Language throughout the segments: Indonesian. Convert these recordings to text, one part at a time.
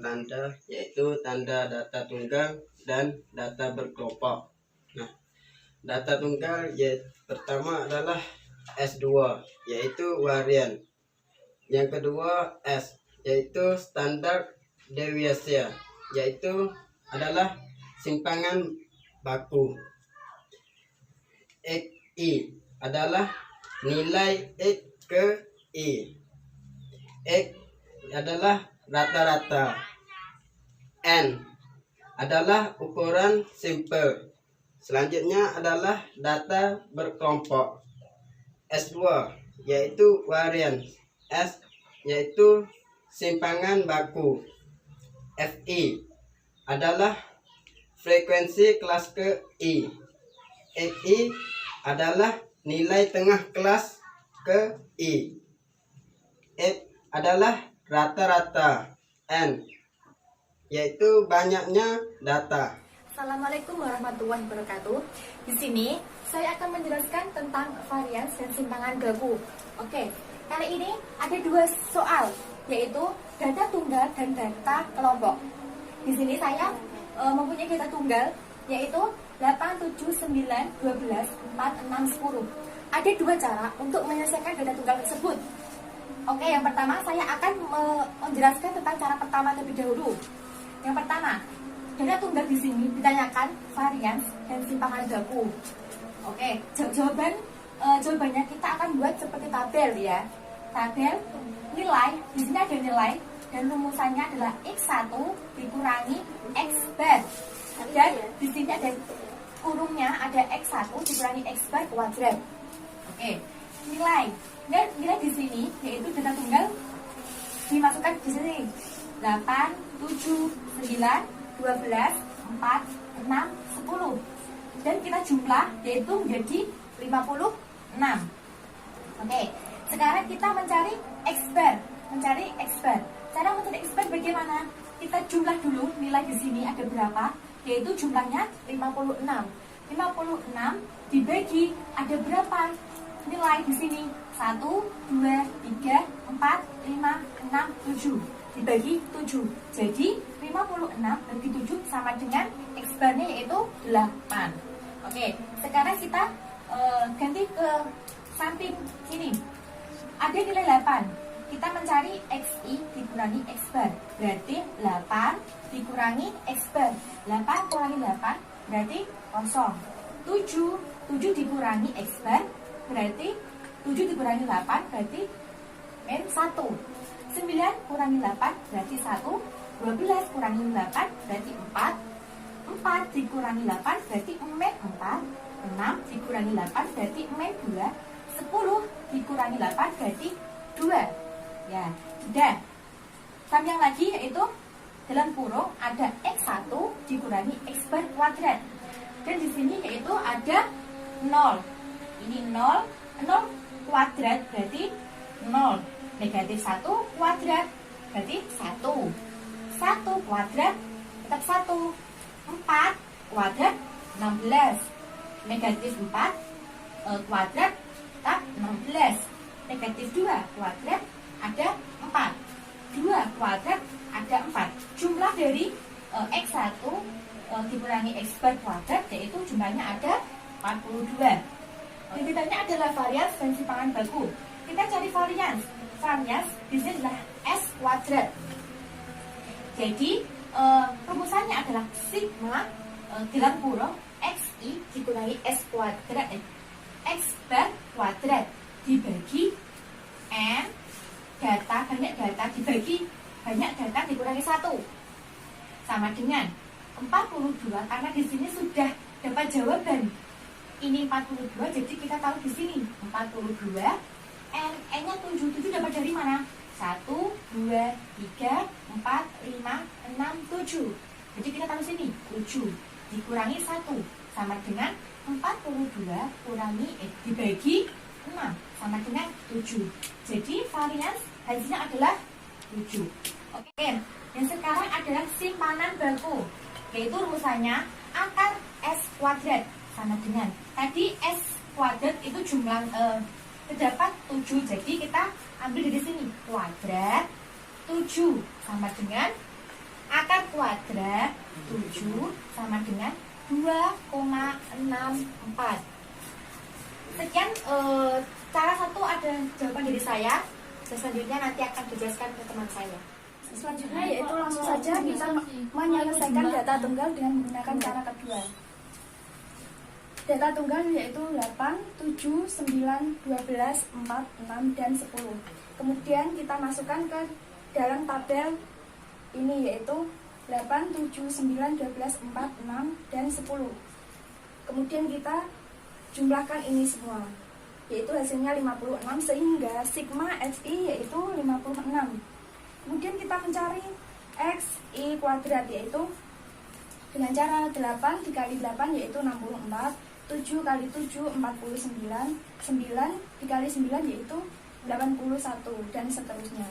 tanda, yaitu tanda data tunggal dan data berkelompok. Nah, data tunggal pertama adalah S2, yaitu varian. Yang kedua S, yaitu standar deviasi, yaitu adalah simpangan baku. XI adalah nilai X ke I. X adalah rata-rata. N adalah ukuran sampel. Selanjutnya adalah data berkelompok. S2 yaitu varian. S yaitu simpangan baku. FI adalah frekuensi kelas ke I. XI adalah nilai tengah kelas ke I. F adalah rata-rata. N yaitu banyaknya data. Assalamualaikum warahmatullahi wabarakatuh. Di sini saya akan menjelaskan tentang varians dan simpangan baku. Oke, kali ini ada dua soal, yaitu data tunggal dan data kelompok. Di sini saya mempunyai data tunggal, yaitu 8, 7, 9, 12, 4, 6, 10. Ada dua cara untuk menyelesaikan data tunggal tersebut. Oke, yang pertama saya akan menjelaskan tentang cara pertama terlebih dahulu. Yang pertama, data tunggal di sini ditanyakan varians dan simpangan baku. Oke, jawabannya kita akan buat seperti tabel ya. Tabel nilai, di sini ada nilai dan rumusannya adalah X1 dikurangi X bar. Dan di sini ada kurungnya, ada X1 dikurangi X bar kuadrat. Oke, nilai di sini yaitu data tunggal dimasukkan di sini 8, 7, 9, 12, 4, 6, 10. Dan kita jumlah yaitu menjadi 56. Oke, sekarang kita mencari X bar. Cara mencari X bar bagaimana? Kita jumlah dulu nilai di sini ada berapa, yaitu jumlahnya 56. 56 dibagi ada berapa nilai di sini? 1, 2, 3, 4, 5, 6, 7. Dibagi 7. Jadi 56 bagi 7 sama dengan X bar-nya yaitu 8. Oke, sekarang kita ganti ke samping sini. Ada nilai 8. Kita mencari XI dikurangi X bar. Berarti 8 dikurangi X bar. 8 kurangi 8 berarti 0. 7 dikurangi X bar berarti 7 dikurangi 8 berarti min 1. 9 kurangi 8 berarti 1. 12 kurangi 8 berarti 4. 4 dikurangi 8 berarti min 4. 6 dikurangi 8 berarti min 2. 10 dikurangi 8 berarti 2. Ya, sudah. Sambung lagi yaitu dalam kurung ada X1 dikurangi X bar kuadrat. Dan di sini yaitu ada 0. Ini 0 kuadrat berarti 0. Negatif 1 kuadrat berarti 1. 1 kuadrat tetap 1. 4 kuadrat 16. Negatif 4 kuadrat tetap 16. Negatif 2 kuadrat ada 4. 2 kuadrat ada 4. Jumlah dari X1 dikurangi X bar kuadrat yaitu jumlahnya ada 42. Pilihannya adalah varians dan simpangan baku. Kita cari varians. Varians di sini adalah S kuadrat. Jadi rumusannya adalah sigma dalam kurung XI dikurangi S kuadrat X bar kuadrat dibagi N banyak data dibagi banyak data dikurangi 1 sama dengan 42, karena di sini sudah dapat jawaban. Ini 42, jadi kita tahu di sini 42. N-nya 7 dapat dari mana? 1, 2, 3, 4, 5, 6, 7. Jadi kita tahu sini 7 dikurangi 1 sama dengan 42 dibagi 6 sama dengan 7. Jadi varians hasilnya adalah 7. Oke, yang sekarang adalah simpanan baku, yaitu rumusannya akar S kuadrat sama dengan tadi S kuadrat itu jumlah terdapat 7, jadi kita ambil dari sini kuadrat 7 sama dengan akar kuadrat 7 sama dengan 2,64. Sekian cara satu ada jawaban dari saya. Selanjutnya nanti akan dijelaskan ke teman saya. Selanjutnya yaitu langsung saja kita menyelesaikan data tunggal dengan menggunakan cara kedua. Data tunggal yaitu 8, 7, 9, 12, 4, 6, dan 10. Kemudian kita masukkan ke dalam tabel ini yaitu 8, 7, 9, 12, 4, 6, dan 10. Kemudian kita jumlahkan ini semua, yaitu hasilnya 56, sehingga sigma xi yaitu 56. Kemudian kita mencari xi kuadrat, yaitu dengan cara 8 dikali 8 yaitu 64, 7 kali 7 49, 9 dikali 9 yaitu 81, dan seterusnya.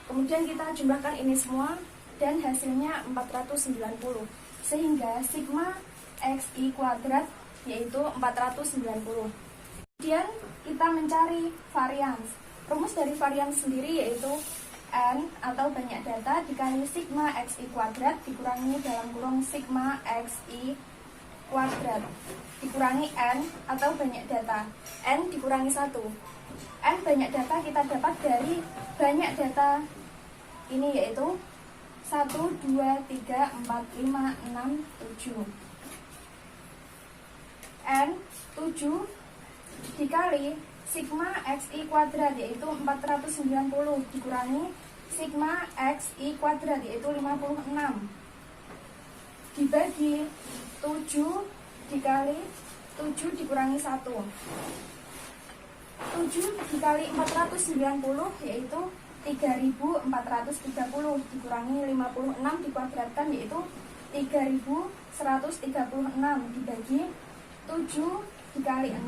Kemudian kita jumlahkan ini semua dan hasilnya 490, sehingga sigma xi kuadrat yaitu 490. Kemudian kita mencari varians. Rumus dari varians sendiri yaitu n atau banyak data dikali sigma xi kuadrat dikurangi dalam kurung sigma xi kuadrat dikurangi n atau banyak data, n dikurangi 1. N banyak data kita dapat dari banyak data ini yaitu 1, 2, 3, 4, 5, 6, 7. N 7 dikali sigma xi kuadrat yaitu 490 dikurangi sigma xi kuadrat yaitu 56 dibagi 7 dikali 7 dikurangi 1. 7 dikali 490 yaitu 3430 dikurangi 56 dikuadratkan yaitu 3136 dibagi 7 dikali 6.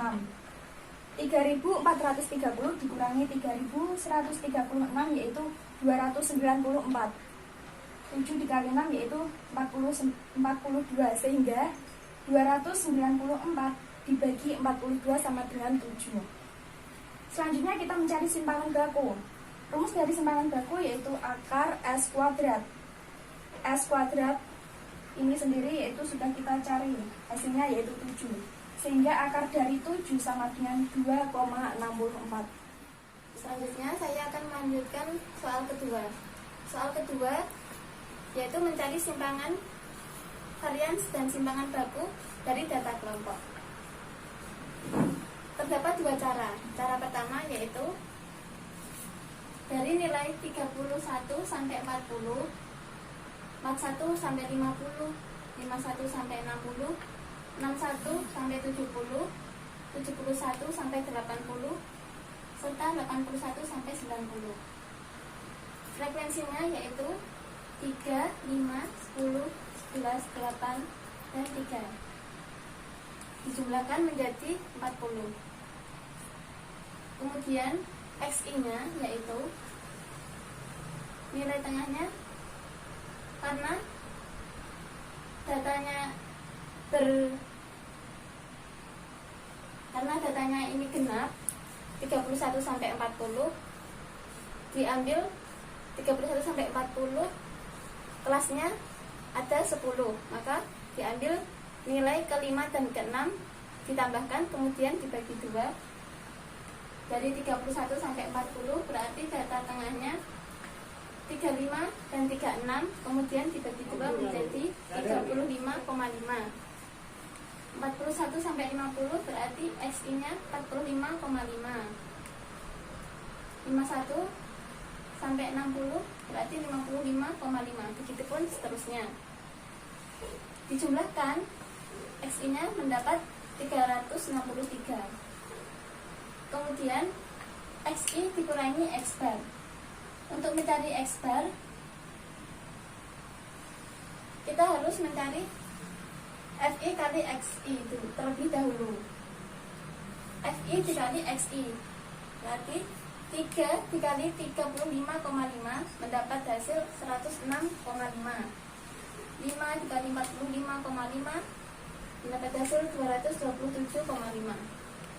3430 dikurangi 3136 yaitu 294. 7 dikali 6 yaitu 42, sehingga 294 dibagi 42 sama dengan 7. Selanjutnya kita mencari simpangan baku. Rumus dari simpangan baku yaitu akar S kuadrat. S kuadrat ini sendiri yaitu sudah kita cari, hasilnya yaitu 7. Sehingga akar dari 7 sama dengan 2,64. Selanjutnya saya akan melanjutkan soal kedua. Soal kedua yaitu mencari simpangan varians dan simpangan baku dari data kelompok. Terdapat dua cara. Cara pertama yaitu dari nilai 31 sampai 40, 41 sampai 50, 51 sampai 60, 61 sampai 70, 71 sampai 80, serta 81 sampai 90. Frekuensinya yaitu 3, 5, 10, 11, 8, dan 3. Dijumlahkan menjadi 40. Kemudian XI-nya yaitu nilai tengahnya, karena datanya ini genap 31 sampai 40, diambil 31 sampai 40, kelasnya ada 10, maka diambil nilai ke-5 dan ke-6 ditambahkan kemudian dibagi 2. Dari 31 sampai 40 berarti data tengahnya 35 dan 36, kemudian dibagi 2 menjadi 35,5. 41 sampai 50 berarti XI-nya 45,5. 51 sampai 60 berarti 55,5. Begitupun seterusnya. Dijumlahkan XI-nya mendapat 363. Kemudian XI dikurangi X bar. Untuk mencari X bar, kita harus mencari FI kali XI itu terlebih dahulu. FI dikali XI berarti 3 dikali 35,5 mendapat hasil 106,5. 5 dikali 45,5 mendapat hasil 227,5.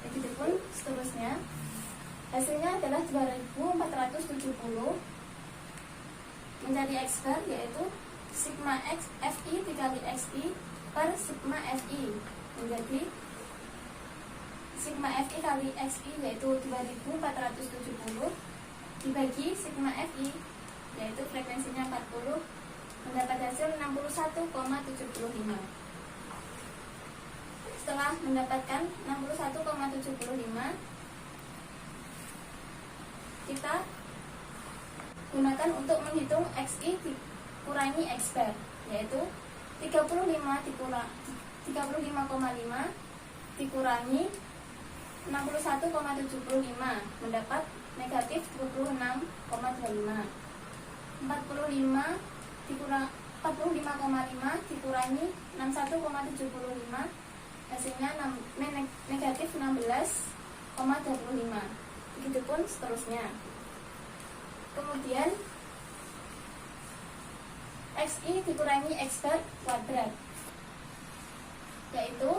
Begitupun seterusnya. Hasilnya adalah 2470. Mencari X bar yaitu sigma X FI dikali XI per sigma FI menjadi sigma FI kali XI yaitu 2470 dibagi sigma FI yaitu frekuensinya 40 mendapat hasil 61,75. Setelah mendapatkan 61,75, kita gunakan untuk menghitung XI dikurangi X bar, yaitu 35,5 dikurangi 61,75 mendapat negatif 26,25. 45,5 dikurangi 61,75 hasilnya negatif 16,25. Begitupun seterusnya. Kemudian XI dikurangi X bar kuadrat, yaitu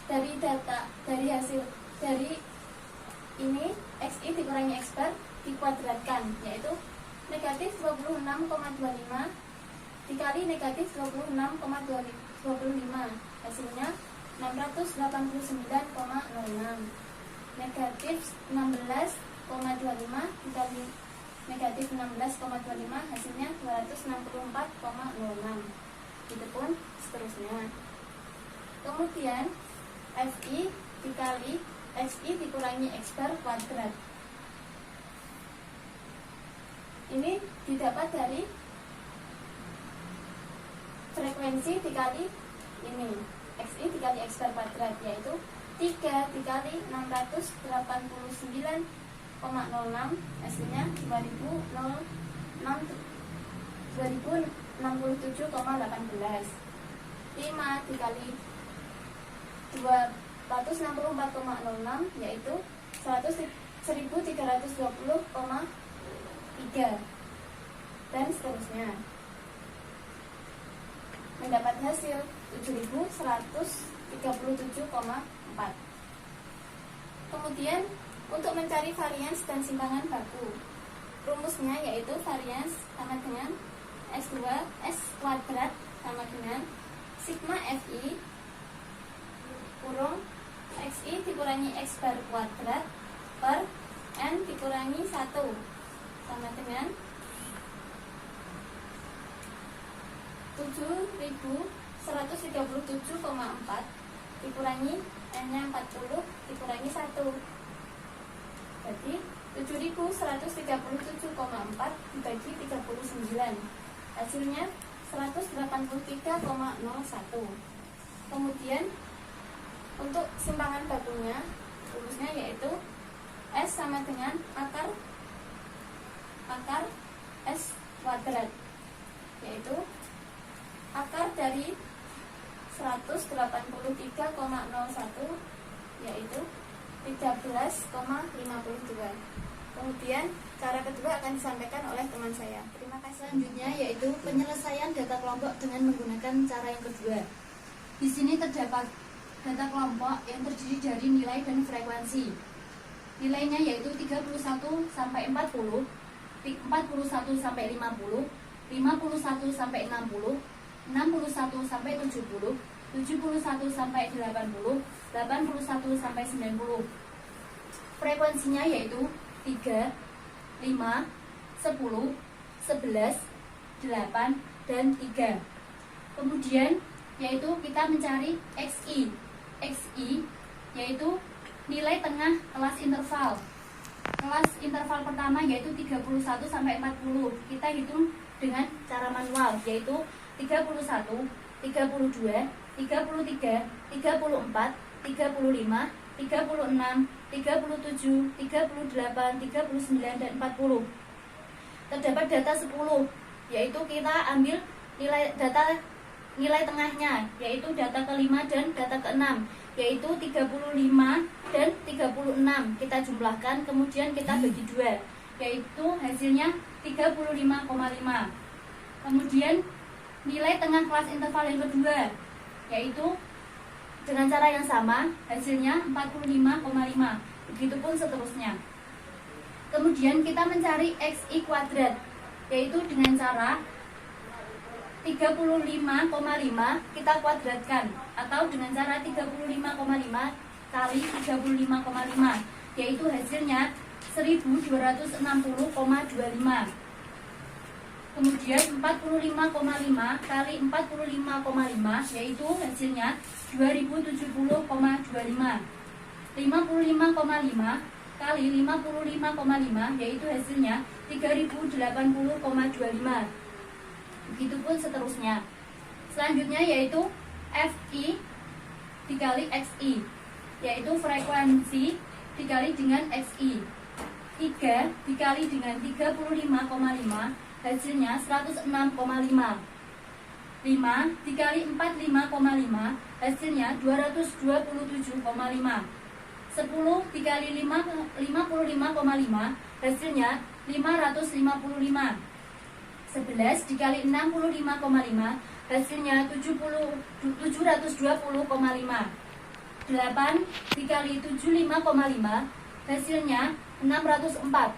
dari hasil ini XI dikurangi X bar dikuadratkan, yaitu negatif 26,25 dikali negatif 26,25 hasilnya 689,06. Negatif 16,25 dikali negatif 16,25 hasilnya 264,06. Itu pun seterusnya. Kemudian FI dikali XI dikurangi X bar kuadrat, ini didapat dari frekuensi dikali ini XI dikali X bar kuadrat, yaitu 3 dikali 689,06 hasilnya 2067,18. 5 dikali 264,06 yaitu 1320,3 dan seterusnya, mendapat hasil 7137,4. Kemudian untuk mencari varians dan simpangan baku, rumusnya yaitu varians sama dengan S2 S kuadrat sama dengan sigma FI kurung XI dikurangi X bar kuadrat per N dikurangi 1 sama dengan 7137,4 dikurangi N-nya 40 dikurangi 1, jadi 7137,4 dibagi 39 hasilnya 183,01. Kemudian untuk simpangan bakunya, rumusnya yaitu S sama dengan akar S kuadrat, yaitu akar dari 183,01 yaitu 13,52. Kemudian cara kedua akan disampaikan oleh teman saya. Terima kasih. Selanjutnya yaitu penyelesaian data kelompok dengan menggunakan cara yang kedua. Di sini terdapat data kelompok yang terdiri dari nilai dan frekuensi. Nilainya yaitu 31 sampai 40, 41 sampai 50, 51 sampai 60, 61 sampai 70, 71 sampai 80, 81 sampai 90. Frekuensinya yaitu 3, 5, 10, 11, 8, dan 3. Kemudian yaitu kita mencari XI. XI yaitu nilai tengah kelas interval. Kelas interval pertama yaitu 31 sampai 40. Kita hitung dengan cara manual yaitu 31, 32, 33, 34, 35, 36, 37, 38, 39, dan 40. Terdapat data 10, yaitu kita ambil nilai tengahnya, yaitu data ke-5 dan data ke-6, yaitu 35 dan 36. Kita jumlahkan, kemudian kita bagi 2, yaitu hasilnya 35,5. Kemudian nilai tengah kelas interval yang kedua, yaitu dengan cara yang sama, hasilnya 45,5. Begitupun seterusnya. Kemudian kita mencari XI kuadrat, yaitu dengan cara 35,5 kita kuadratkan, atau dengan cara 35,5 kali 35,5, yaitu hasilnya 1260,25. Kemudian 45,5 kali 45,5 yaitu hasilnya 2070,25. 55,5 kali 55,5 yaitu hasilnya 3080,25. Begitupun seterusnya. Selanjutnya yaitu FI dikali XI, yaitu frekuensi dikali dengan XI. 3 dikali dengan 35,5 hasilnya 106,5. 5 dikali 45,5 hasilnya 227,5. 10 dikali 55,5 hasilnya 555. 11 dikali 65,5 hasilnya 720,5. 8 dikali 75,5 hasilnya 604.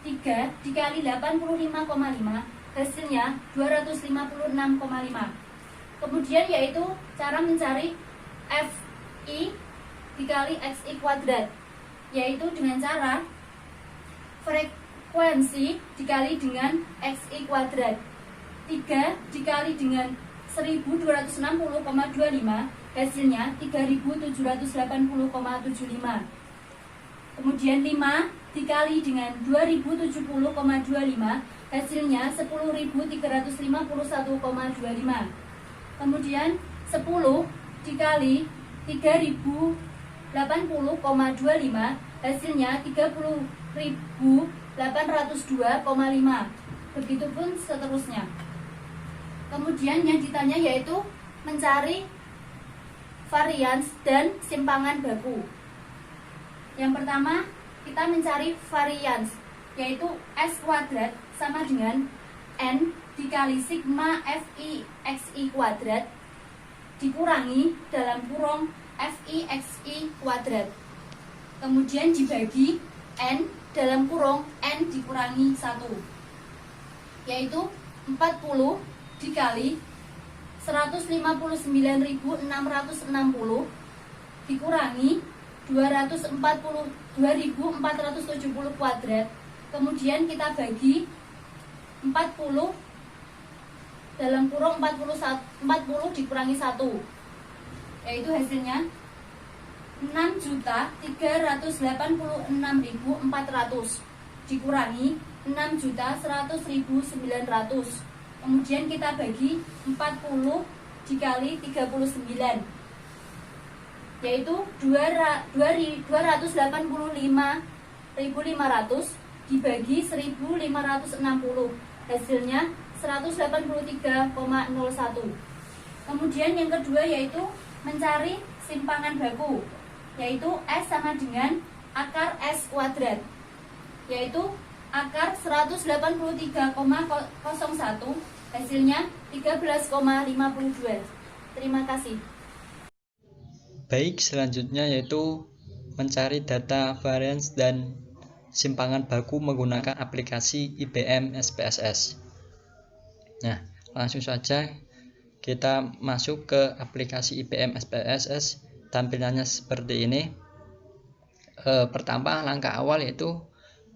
3 dikali 85,5 hasilnya 256,5. Kemudian yaitu cara mencari FI dikali XI kuadrat, yaitu dengan cara frekuensi dikali dengan XI kuadrat. 3 dikali dengan 1260,25 hasilnya 3780,75. Kemudian 5 dikali dengan 2070,25 hasilnya 10.351,25. Kemudian 10 dikali 3080,25 hasilnya 30.802,5. Begitupun seterusnya. Kemudian yang ditanya yaitu mencari varians dan simpangan baku. Yang pertama, kita mencari varians, yaitu S kuadrat sama dengan N dikali sigma FI XI kuadrat dikurangi dalam kurung FI XI kuadrat. Kemudian dibagi N dalam kurung N dikurangi 1, yaitu 40 dikali 159.660 dikurangi 242.470 kuadrat. Kemudian kita bagi 40 dalam kurung 40 dikurangi 1, yaitu hasilnya 6.386.400 dikurangi 6.100.900. Kemudian kita bagi 40 dikali 39, yaitu 285.500 dibagi 1.560, hasilnya 183,01. Kemudian yang kedua yaitu mencari simpangan baku, yaitu S sama dengan akar S kuadrat, yaitu akar 183,01 hasilnya 13,52. Terima kasih. Baik, selanjutnya yaitu mencari data varians dan simpangan baku menggunakan aplikasi IBM SPSS. Nah, langsung saja kita masuk ke aplikasi IBM SPSS. Tampilannya seperti ini. Pertama, langkah awal yaitu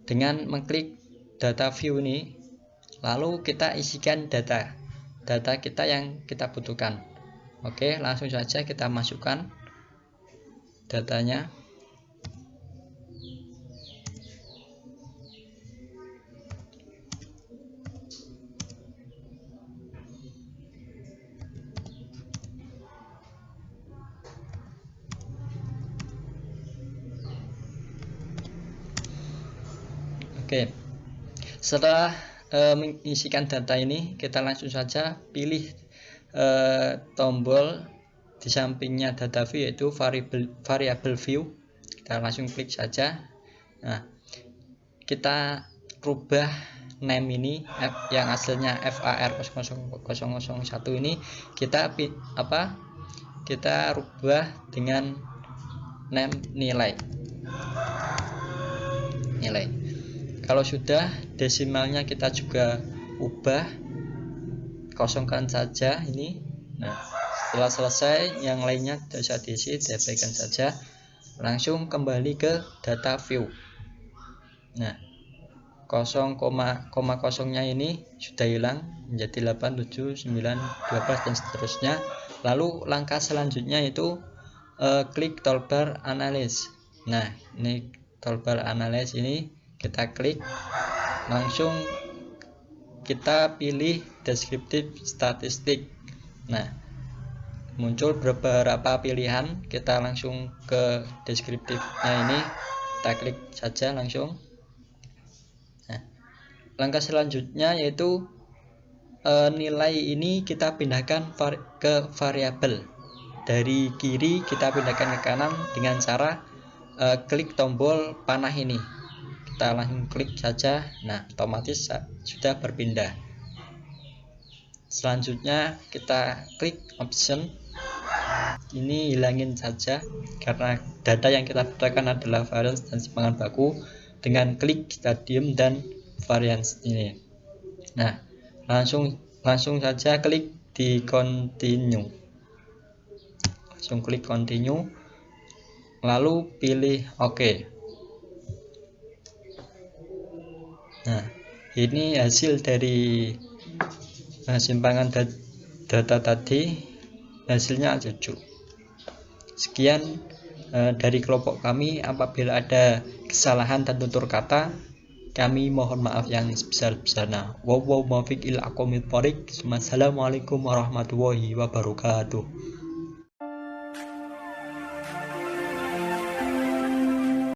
dengan mengklik data view ini, lalu kita isikan data kita yang kita butuhkan. Oke, langsung saja kita masukkan datanya. Oke, setelah mengisikan data ini, kita langsung saja pilih tombol di sampingnya data view, yaitu variable view. Kita langsung klik saja. Nah, kita rubah name ini yang hasilnya FAR0001 ini kita rubah dengan name nilai. Kalau sudah, desimalnya kita juga ubah kosongkan saja ini. Nah, setelah selesai yang lainnya tidak usah diisi, diabaikan saja. Langsung kembali ke data view. Nah, koma kosongnya ini sudah hilang menjadi 8, 7, 9, 12 dan seterusnya. Lalu langkah selanjutnya itu klik toolbar analysis. Nah, ini toolbar analysis ini kita klik, langsung kita pilih deskriptif statistik. Nah, muncul beberapa pilihan, kita langsung ke deskriptifnya ini, kita klik saja langsung. Nah, langkah selanjutnya yaitu nilai ini kita pindahkan ke variabel. Dari kiri kita pindahkan ke kanan dengan cara klik tombol panah ini. Kita langsung klik saja. Nah, otomatis sudah berpindah. Selanjutnya kita klik option. Ini hilangin saja karena data yang kita butuhkan adalah variance dan simpangan baku dengan klik stadium dan variance ini. Nah, langsung saja klik di continue. Langsung klik continue, lalu pilih OK. Nah, ini hasil dari simpangan data tadi, hasilnya 7. Sekian dari kelompok kami. Apabila ada kesalahan dan tutur kata, kami mohon maaf yang sebesar-besarnya. Wassalamualaikum warahmatullahi wabarakatuh.